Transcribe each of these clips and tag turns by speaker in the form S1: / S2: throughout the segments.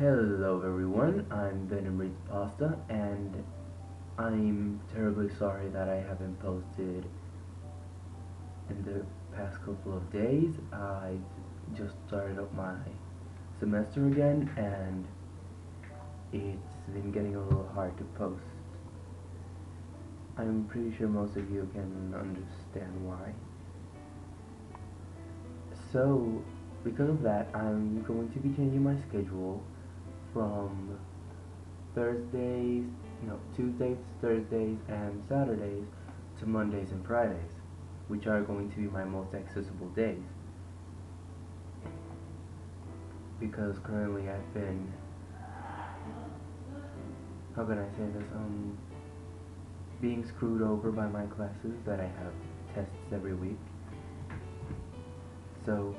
S1: Hello everyone, I'm Venom Pasta and I'm terribly sorry that I haven't posted in the past couple of days. I just started up my semester again and it's been getting a little hard to post. I'm pretty sure most of you can understand why. So, because of that, I'm going to be changing my schedule from Thursdays, no, Tuesdays, Thursdays, and Saturdays to Mondays and Fridays, which are going to be my most accessible days. Because currently I've been, how can I say this, being screwed over by my classes that I have tests every week. So,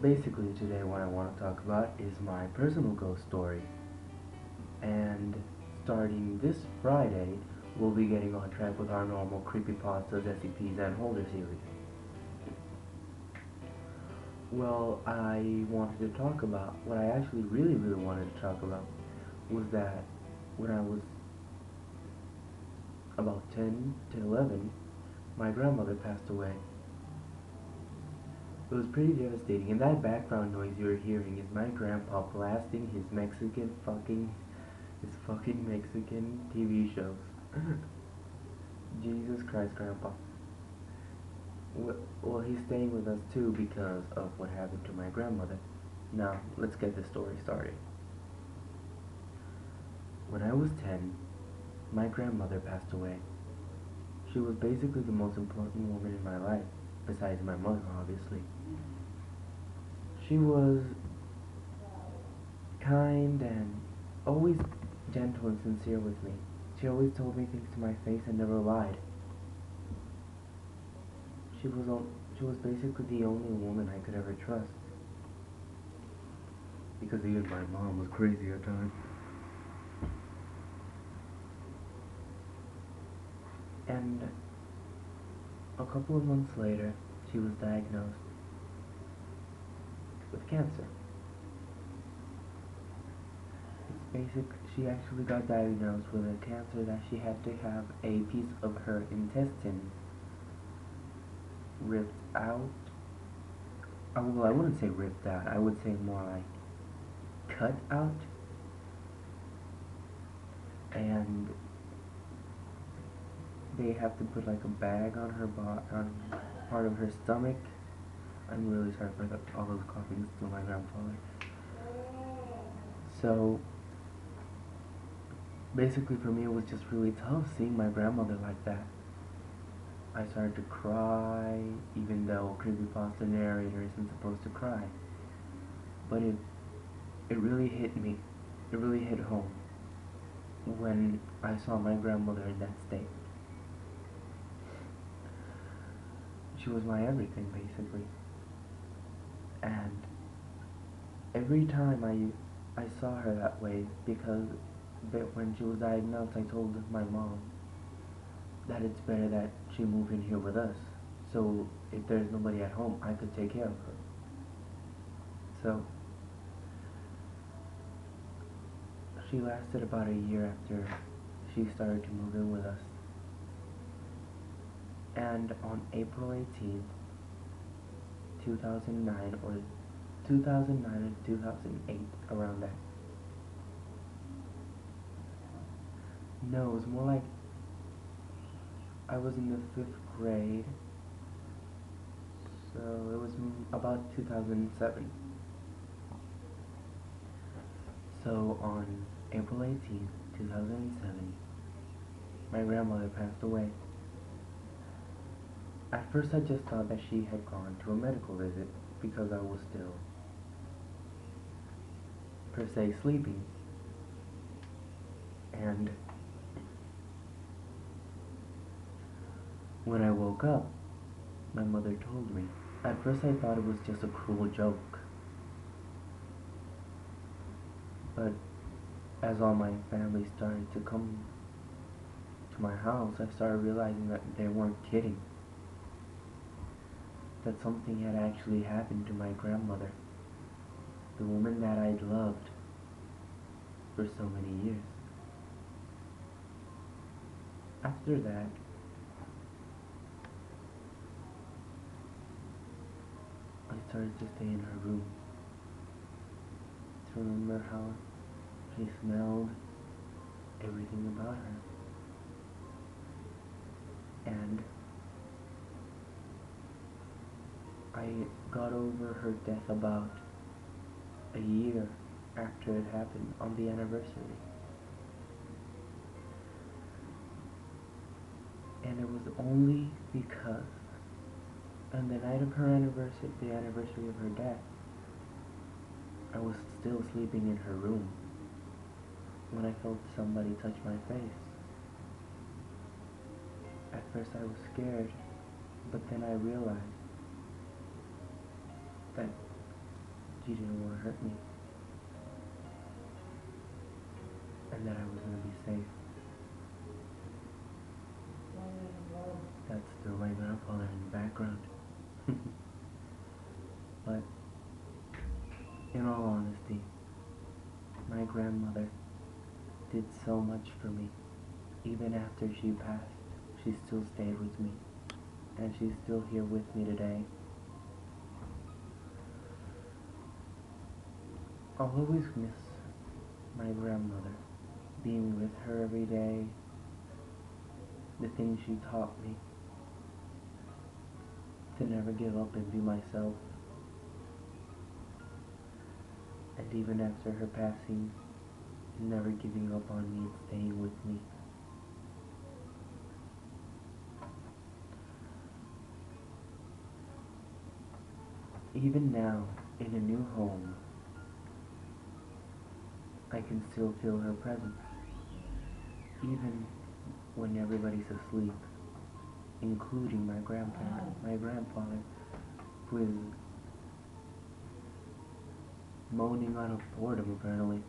S1: basically today what I want to talk about is my personal ghost story. And starting this Friday, we'll be getting on track with our normal creepypastas, SCPs, and holder series. Well, I wanted to talk about, what I actually really wanted to talk about was that when I was about 10 to 11, my grandmother passed away. It was pretty devastating, and that background noise you're hearing is my grandpa blasting his fucking Mexican TV shows. Jesus Christ, Grandpa. Well, he's staying with us too because of what happened to my grandmother. Now, let's get the story started. When I was 10, my grandmother passed away. She was basically the most important woman in my life, besides my mother, obviously. She was kind and always gentle and sincere with me. She always told me things to my face and never lied. She was basically the only woman I could ever trust. Because even my mom was crazy at times. And a couple of months later, she was diagnosed with cancer. She actually got diagnosed with a cancer that she had to have a piece of her intestine ripped out. Well, I wouldn't say ripped out, I would say more like cut out. And they have to put like a bag on on part of her stomach. I'm really sorry for all those coughing. It's still my grandfather. So basically for me it was just really tough seeing my grandmother like that. I started to cry, even though creepypasta narrator isn't supposed to cry. But it really hit me. It really hit home when I saw my grandmother in that state. She was my everything, basically. And every time I saw her that way, because when she was diagnosed, I told my mom that it's better that she move in here with us, so if there's nobody at home, I could take care of her. So she lasted about a year after she started to move in with us. And on April 18th, 2009 or 2008, around that. No, it was more like I was in the 5th grade, so it was about 2007. So on April 18th, 2007, my grandmother passed away. At first I just thought that she had gone to a medical visit because I was still, per se, sleeping. And when I woke up, my mother told me. At first I thought it was just a cruel joke. But as all my family started to come to my house, I started realizing that they weren't kidding. That something had actually happened to my grandmother. the woman that I'd loved for so many years. After that, I started to stay in her room to remember how she smelled, everything about her. And I got over her death about a year after it happened, on the anniversary. And it was only because on the night of her anniversary, the anniversary of her death, I was still sleeping in her room when I felt somebody touch my face. At first I was scared, but then I realized that she didn't want to hurt me, and that I was going to be safe. That's still my grandfather in the background. But in all honesty, my grandmother did so much for me. Even after she passed, she still stayed with me, and she's still here with me today. I'll always miss my grandmother, being with her every day, the things she taught me, to never give up and be myself. And even after her passing, never giving up on me and staying with me. Even now, in a new home, I can still feel her presence. Even when everybody's asleep, including my grandfather, who is moaning out of boredom apparently.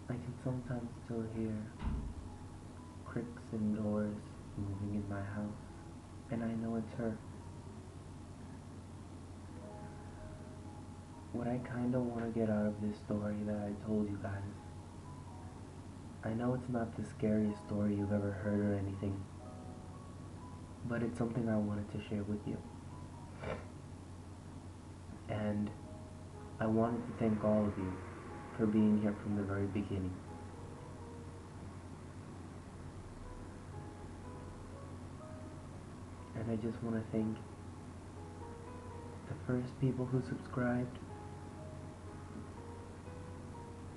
S1: I can sometimes still hear cricks and doors moving in my house, and I know it's her. What I kinda wanna get out of this story that I told you guys, I know it's not the scariest story you've ever heard or anything, but it's something I wanted to share with you. And I wanted to thank all of you for being here from the very beginning. And I just want to thank the first people who subscribed,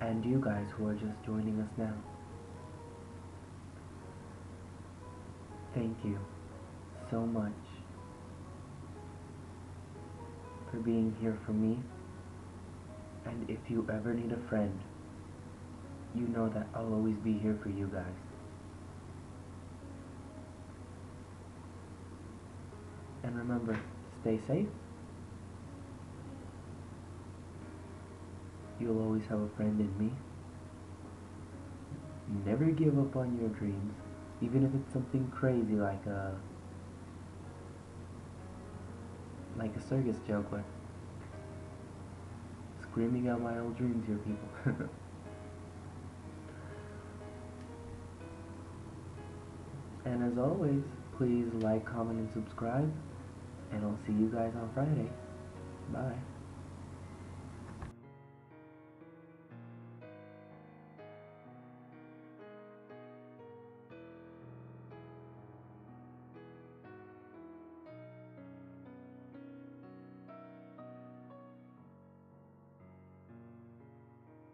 S1: and you guys who are just joining us now. Thank you so much for being here for me. And if you ever need a friend, you know that I'll always be here for you guys. And remember, stay safe. You'll always have a friend in me. Never give up on your dreams, even if it's something crazy like a circus joker. Screaming out my old dreams here, people. And as always, please like, comment, and subscribe. And I'll see you guys on Friday. Bye.